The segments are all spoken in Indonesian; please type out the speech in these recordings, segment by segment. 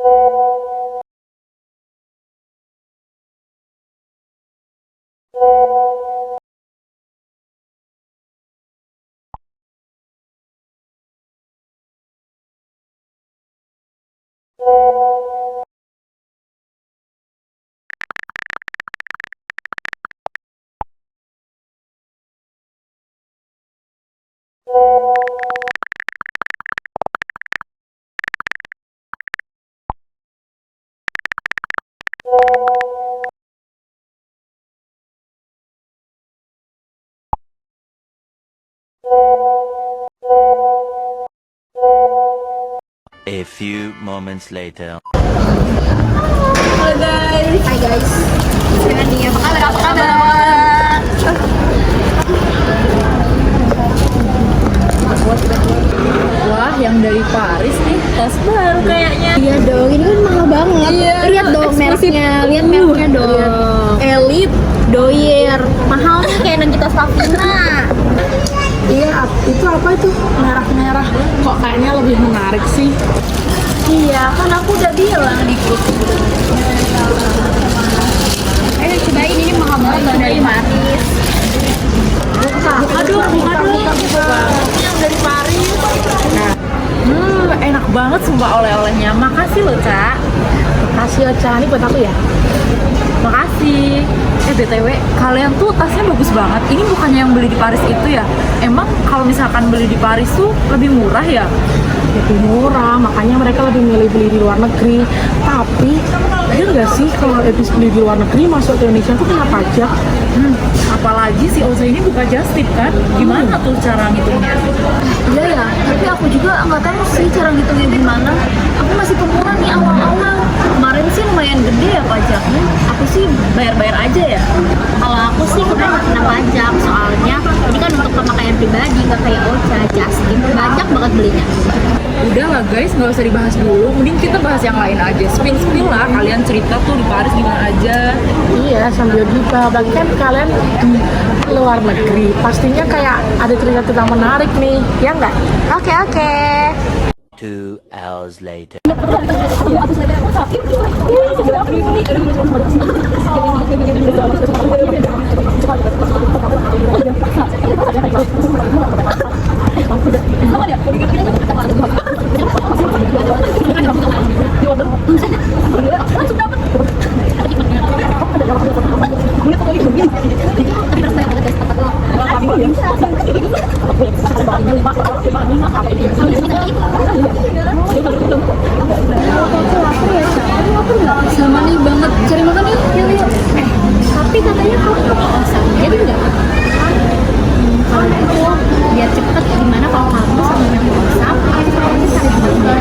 A few moments later. Halo guys. Hai guys. Sekarang nih apa kabar? Apa kabar? Wah, yang dari Paris nih, tas baru kayaknya. Iya dong, ini kan mahal banget. Iya, lihat dong mereknya, lihat mereknya dong. Elite. Doyer, mahal nih kayak Nagita Slavina. Iya, itu apa itu? Merah-merah. Kok kayaknya lebih menarik sih? Iya, kan aku udah bilang di grup. Cobain ini mahal banget loh dari Paris. Aduh, yang dari Paris. Enak banget sumpah oleh-olehnya. Makasih loh, Ca. Makasih ya, Ca. Ini buat aku ya? Makasih. BTW, kalian tuh tasnya bagus banget. Ini bukannya yang beli di Paris itu ya? Emang kalau misalkan beli di Paris tuh lebih murah ya? Lebih murah, makanya mereka lebih milih beli di luar negeri. Tapi, bener gak sih kalau habis beli di luar negeri masuk ke Indonesia tuh kena pajak? Apalagi si Oza ini buka just tip kan? Gimana tuh cara ngitungnya? Iya ya, tapi aku juga nggak tahu sih cara ngitungnya gimana. Aku masih pemula nih awal-awal. Kemarin sih lumayan gede ya pajaknya. Aku sih bayar-bayar aja ya. Kalau aku sih kemarin nggak kena pajak, soalnya ini kan untuk pemakaian pribadi, nggak kayak Ocha, just tip. Banyak banget belinya. Udah lah guys, nggak usah dibahas dulu. Mending kita bahas yang lain aja. Spill lah, kalian cerita tuh di Paris gimana aja. Iya, sambil juga. Bahkan kalian di luar negeri, pastinya kayak ada cerita-cerita menarik nih, ya nggak? Oke. 2 hours later. Sama nih banget, cari makan yuk. Tapi katanya kamu ke kosan, jadi nggak? Kalau itu biar cepet, gimana kalau kamu sama yang kosan, kamu cari dulu.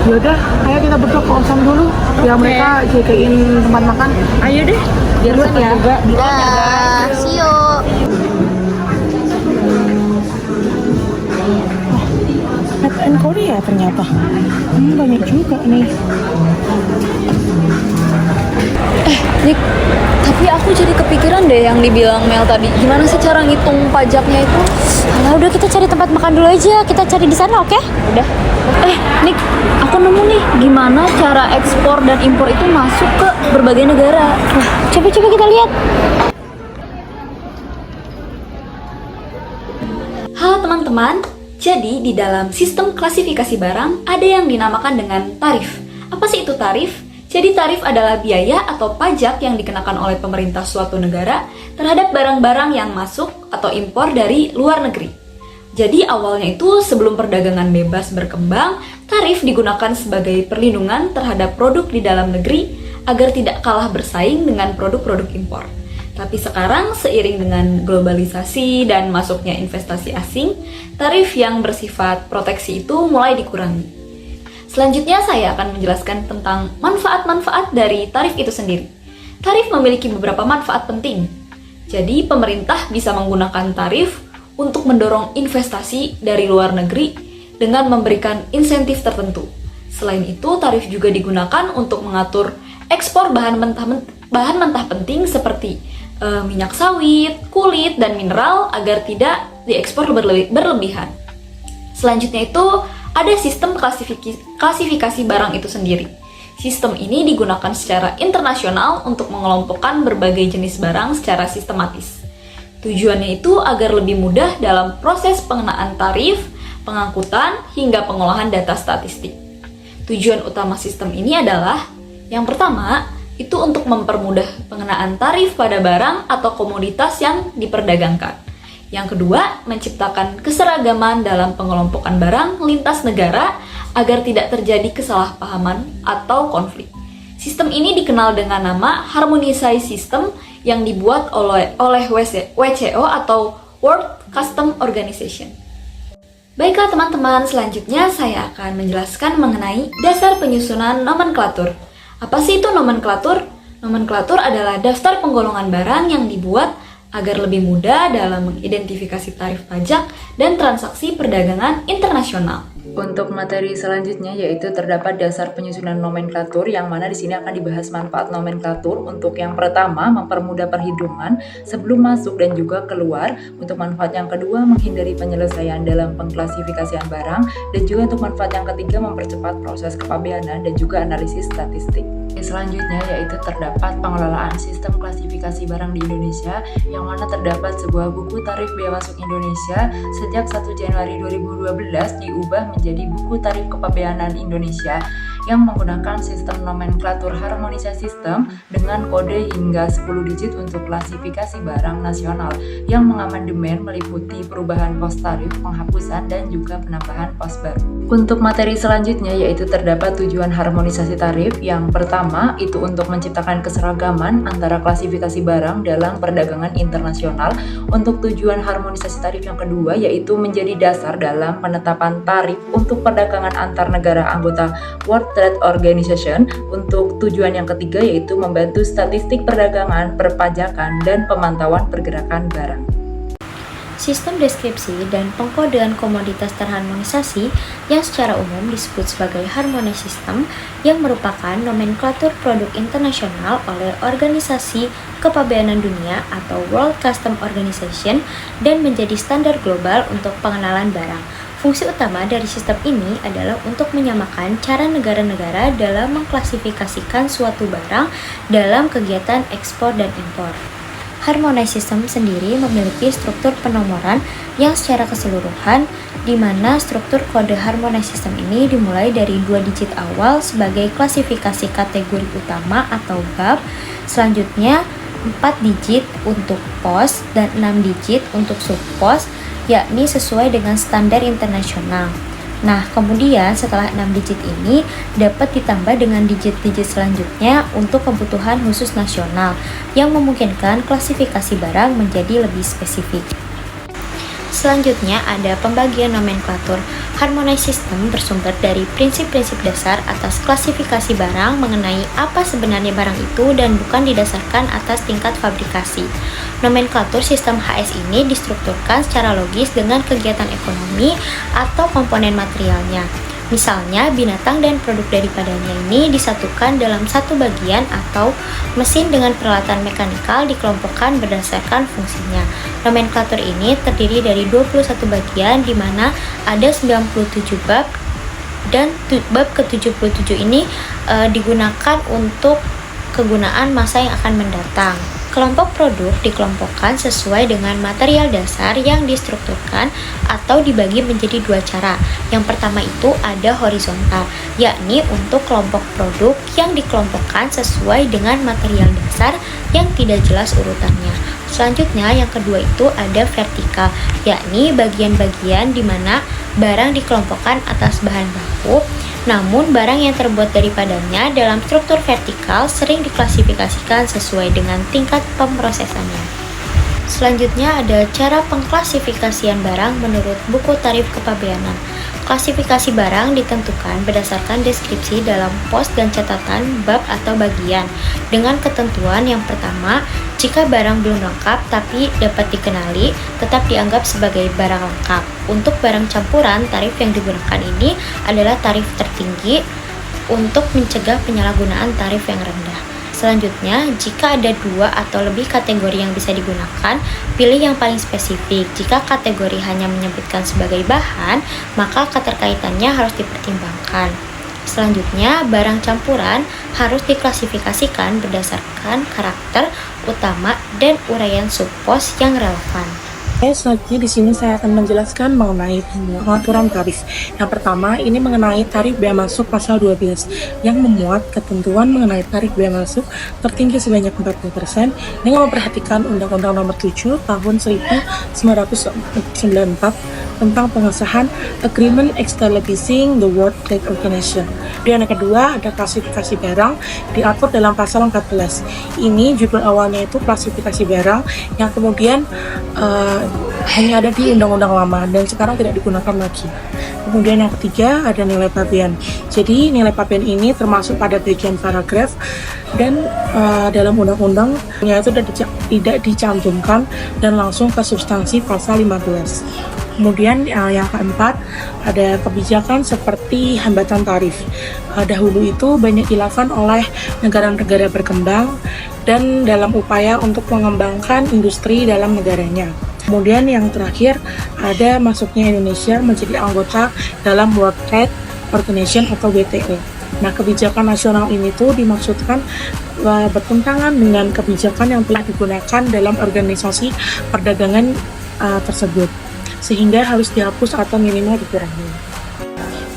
Yaudah, ayo kita berdua ke kosan dulu, biar mereka jagain tempat makan. Ayo deh, biar Duluan cepet ya. juga. Dah, see you. Head and Korea ternyata. Banyak juga nih. Nick, tapi aku jadi kepikiran deh yang dibilang Mel tadi. Gimana sih cara ngitung pajaknya itu? Nah, udah kita cari tempat makan dulu aja. Kita cari di sana, oke? Udah. Nick, aku nemu nih gimana cara ekspor dan impor itu masuk ke berbagai negara. Wah, coba kita lihat. Halo teman-teman, jadi di dalam sistem klasifikasi barang ada yang dinamakan dengan tarif. Apa sih itu tarif? Jadi tarif adalah biaya atau pajak yang dikenakan oleh pemerintah suatu negara terhadap barang-barang yang masuk atau impor dari luar negeri. Jadi awalnya itu sebelum perdagangan bebas berkembang, tarif digunakan sebagai perlindungan terhadap produk di dalam negeri agar tidak kalah bersaing dengan produk-produk impor. Tapi sekarang seiring dengan globalisasi dan masuknya investasi asing, tarif yang bersifat proteksi itu mulai dikurangi. Selanjutnya saya akan menjelaskan tentang manfaat-manfaat dari tarif itu sendiri. Tarif memiliki beberapa manfaat penting. Jadi pemerintah bisa menggunakan tarif untuk mendorong investasi dari luar negeri dengan memberikan insentif tertentu. Selain itu, tarif juga digunakan untuk mengatur ekspor bahan mentah penting seperti minyak sawit, kulit, dan mineral agar tidak diekspor berlebihan. Selanjutnya itu ada sistem klasifikasi barang itu sendiri. Sistem ini digunakan secara internasional untuk mengelompokkan berbagai jenis barang secara sistematis. Tujuannya itu agar lebih mudah dalam proses pengenaan tarif, pengangkutan, hingga pengolahan data statistik. Tujuan utama sistem ini adalah, yang pertama, itu untuk mempermudah pengenaan tarif pada barang atau komoditas yang diperdagangkan. Yang kedua, menciptakan keseragaman dalam pengelompokan barang lintas negara agar tidak terjadi kesalahpahaman atau konflik. Sistem ini dikenal dengan nama Harmonized System yang dibuat oleh WCO atau World Customs Organization. Baiklah teman-teman, selanjutnya saya akan menjelaskan mengenai dasar penyusunan nomenklatur. Apa sih itu nomenklatur? Nomenklatur adalah daftar penggolongan barang yang dibuat agar lebih mudah dalam mengidentifikasi tarif pajak dan transaksi perdagangan internasional. Untuk materi selanjutnya yaitu terdapat dasar penyusunan nomenklatur, yang mana di sini akan dibahas manfaat nomenklatur. Untuk yang pertama, mempermudah perhitungan sebelum masuk dan juga keluar. Untuk manfaat yang kedua, menghindari penyelesaian dalam pengklasifikasian barang. Dan juga untuk manfaat yang ketiga, mempercepat proses kepabeanan dan juga analisis statistik. Selanjutnya yaitu terdapat pengelolaan sistem klasifikasi barang di Indonesia, yang mana terdapat sebuah buku tarif bea masuk Indonesia sejak 1 Januari 2012 diubah menjadi buku tarif kepabeanan Indonesia yang menggunakan sistem nomenklatur harmonisasi sistem dengan kode hingga 10 digit untuk klasifikasi barang nasional yang mengamandemen meliputi perubahan pos tarif, penghapusan, dan juga penambahan pos baru. Untuk materi selanjutnya yaitu terdapat tujuan harmonisasi tarif. Yang pertama itu untuk menciptakan keseragaman antara klasifikasi barang dalam perdagangan internasional. Untuk tujuan harmonisasi tarif yang kedua yaitu menjadi dasar dalam penetapan tarif untuk perdagangan antar negara anggota World Trade Organization. Untuk tujuan yang ketiga yaitu membantu statistik perdagangan, perpajakan, dan pemantauan pergerakan barang. Sistem deskripsi dan pengkodean komoditas terharmonisasi yang secara umum disebut sebagai Harmonized System, yang merupakan nomenklatur produk internasional oleh Organisasi Kepabeanan Dunia atau World Customs Organization dan menjadi standar global untuk pengenalan barang. Fungsi utama dari sistem ini adalah untuk menyamakan cara negara-negara dalam mengklasifikasikan suatu barang dalam kegiatan ekspor dan impor. Harmonized System sendiri memiliki struktur penomoran yang secara keseluruhan, di mana struktur kode Harmonized System ini dimulai dari 2 digit awal sebagai klasifikasi kategori utama atau bab, selanjutnya 4 digit untuk pos dan 6 digit untuk subpos, yakni sesuai dengan standar internasional. Nah, kemudian setelah 6 digit ini dapat ditambah dengan digit-digit selanjutnya untuk kebutuhan khusus nasional yang memungkinkan klasifikasi barang menjadi lebih spesifik. Selanjutnya ada pembagian nomenklatur. Harmonized System bersumber dari prinsip-prinsip dasar atas klasifikasi barang mengenai apa sebenarnya barang itu dan bukan didasarkan atas tingkat fabrikasi. Nomenklatur sistem HS ini distrukturkan secara logis dengan kegiatan ekonomi atau komponen materialnya. Misalnya, binatang dan produk daripadanya ini disatukan dalam satu bagian atau mesin dengan peralatan mekanikal dikelompokkan berdasarkan fungsinya. Nomenklatur ini terdiri dari 21 bagian di mana ada 97 bab dan bab ke-77 ini digunakan untuk kegunaan masa yang akan mendatang. Kelompok produk dikelompokkan sesuai dengan material dasar yang distrukturkan atau dibagi menjadi 2 cara. Yang pertama itu ada horizontal, yakni untuk kelompok produk yang dikelompokkan sesuai dengan material dasar yang tidak jelas urutannya. Selanjutnya yang kedua itu ada vertikal, yakni bagian-bagian di mana barang dikelompokkan atas bahan baku. Namun, barang yang terbuat daripadanya dalam struktur vertikal sering diklasifikasikan sesuai dengan tingkat pemrosesannya. Selanjutnya ada cara pengklasifikasian barang menurut buku tarif kepabeanan. Klasifikasi barang ditentukan berdasarkan deskripsi dalam pos dan catatan bab atau bagian. Dengan ketentuan yang pertama, jika barang belum lengkap tapi dapat dikenali, tetap dianggap sebagai barang lengkap. Untuk barang campuran, tarif yang digunakan ini adalah tarif tertinggi untuk mencegah penyalahgunaan tarif yang rendah. Selanjutnya, jika ada 2 atau lebih kategori yang bisa digunakan, pilih yang paling spesifik. Jika kategori hanya menyebutkan sebagai bahan, maka keterkaitannya harus dipertimbangkan. Selanjutnya, barang campuran harus diklasifikasikan berdasarkan karakter utama dan uraian subpos yang relevan. Selanjutnya di sini saya akan menjelaskan mengenai pengaturan tarif. Yang pertama, ini mengenai tarif bea masuk pasal 12 yang memuat ketentuan mengenai tarif bea masuk tertinggi sebanyak 40% dengan memperhatikan Undang-Undang Nomor 7 Tahun 1994 tentang pengesahan Agreement Establishing the World Trade Organization. Dan yang kedua, ada klasifikasi barang diatur dalam pasal 14. Ini judul awalnya itu klasifikasi barang yang kemudian hanya ada di undang-undang lama dan sekarang tidak digunakan lagi. Kemudian yang ketiga ada nilai pabean. Jadi nilai pabean ini termasuk pada bagian paragraf dan dalam undang-undang itu tidak dicantumkan dan langsung ke substansi pasal 15. Kemudian yang keempat ada kebijakan seperti hambatan tarif. Dahulu itu banyak dilakukan oleh negara-negara berkembang dan dalam upaya untuk mengembangkan industri dalam negaranya. Kemudian yang terakhir ada masuknya Indonesia menjadi anggota dalam World Trade Organization atau WTO. Nah, kebijakan nasional ini tuh dimaksudkan bertentangan dengan kebijakan yang telah digunakan dalam organisasi perdagangan tersebut, sehingga harus dihapus atau minimal dikurangi.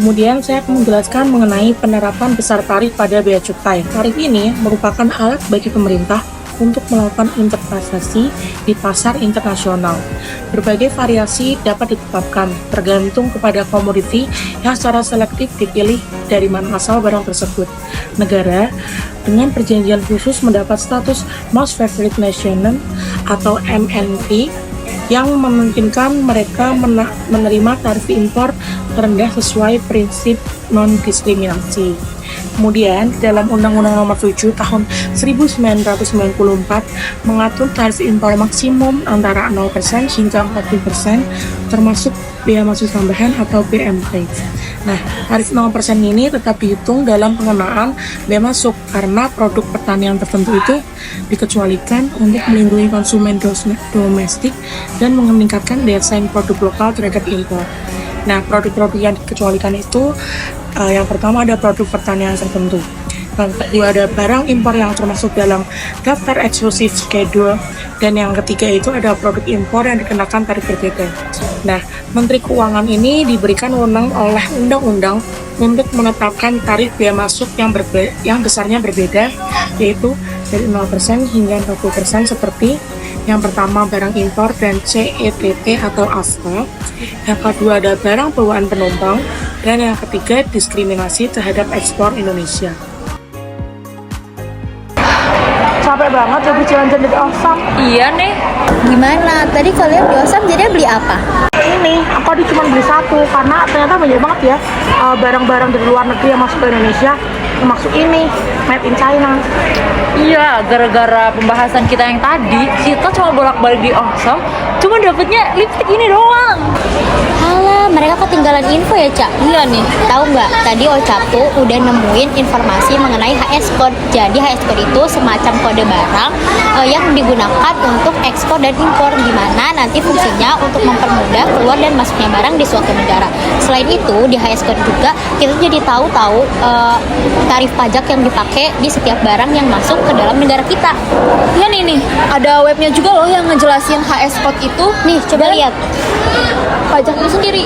Kemudian saya akan menjelaskan mengenai penerapan besar tarif pada bea cukai. Tarif ini merupakan alat bagi pemerintah untuk melakukan investasi di pasar internasional. Berbagai variasi dapat ditetapkan tergantung kepada komoditi yang secara selektif dipilih dari mana asal barang tersebut. Negara dengan perjanjian khusus mendapat status Most Favored Nation atau MNP yang memungkinkan mereka menerima tarif impor terendah sesuai prinsip non-diskriminasi. Kemudian, dalam Undang-Undang Nomor 7 Tahun 1994 mengatur tarif impor maksimum antara 0% hingga 40%, termasuk bea masuk tambahan atau BMT. Nah, tarif 0% ini tetap dihitung dalam pengenaan bea masuk karena produk pertanian tertentu itu dikecualikan untuk melindungi konsumen domestik dan meningkatkan daya saing produk lokal terhadap impor. Nah, produk-produk yang dikecualikan itu yang pertama ada produk pertanian tertentu. Yang kedua ada barang impor yang termasuk dalam daftar eksklusif schedule. Dan yang ketiga itu ada produk impor yang dikenakan tarif berbeda. Nah, Menteri Keuangan ini diberikan wewenang oleh undang-undang untuk menetapkan tarif bea masuk yang besarnya berbeda, yaitu dari 0% hingga 40% seperti yang pertama barang impor dan CETT atau ASTA, yang kedua ada barang bawaan penumpang, dan yang ketiga diskriminasi terhadap ekspor Indonesia. Capek banget jadi jalan-jalan di Osam. Iya nih. Gimana? Tadi kalian di Osam jadi beli apa? Ini aku cuma beli satu karena ternyata banyak banget ya barang-barang dari luar negeri yang masuk ke Indonesia, termasuk ini made in China. Iya, gara-gara pembahasan kita yang tadi, kita cuma bolak-balik di Osam, cuma dapetnya lipstick ini doang. Halah, mereka ketinggalan info ya, Cak? Iya nih. Tahu nggak? Tadi Ocap tuh udah nemuin informasi mengenai HS Code. Jadi HS Code itu semacam kode barang yang digunakan untuk ekspor dan impor, di mana nanti fungsinya untuk mempermudah keluar dan masuknya barang di suatu negara. Selain itu, di HS Code juga kita jadi tahu tarif pajak yang dipakai di setiap barang yang masuk ke dalam negara kita. Iya nih, ada webnya juga loh yang ngejelasin HS Code itu. Nih, coba lihat. Pajaknya sendiri.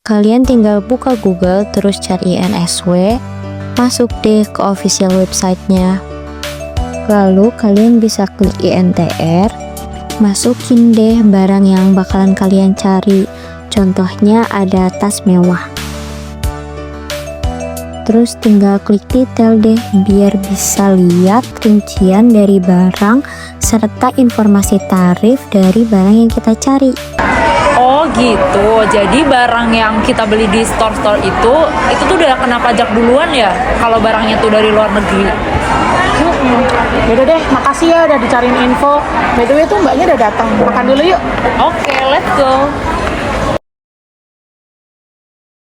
Kalian tinggal buka Google terus cari NSW, masuk deh ke official websitenya. Lalu kalian bisa klik INTR, masukin deh barang yang bakalan kalian cari. Contohnya ada tas mewah. Terus tinggal klik detail deh biar bisa lihat rincian dari barang serta informasi tarif dari barang yang kita cari. Oh gitu, jadi barang yang kita beli di store-store itu tuh udah kena pajak duluan ya kalau barangnya tuh dari luar negeri. Yaudah deh, makasih ya udah dicariin info. By the way tuh mbaknya udah datang, makan dulu yuk. Oke, let's go.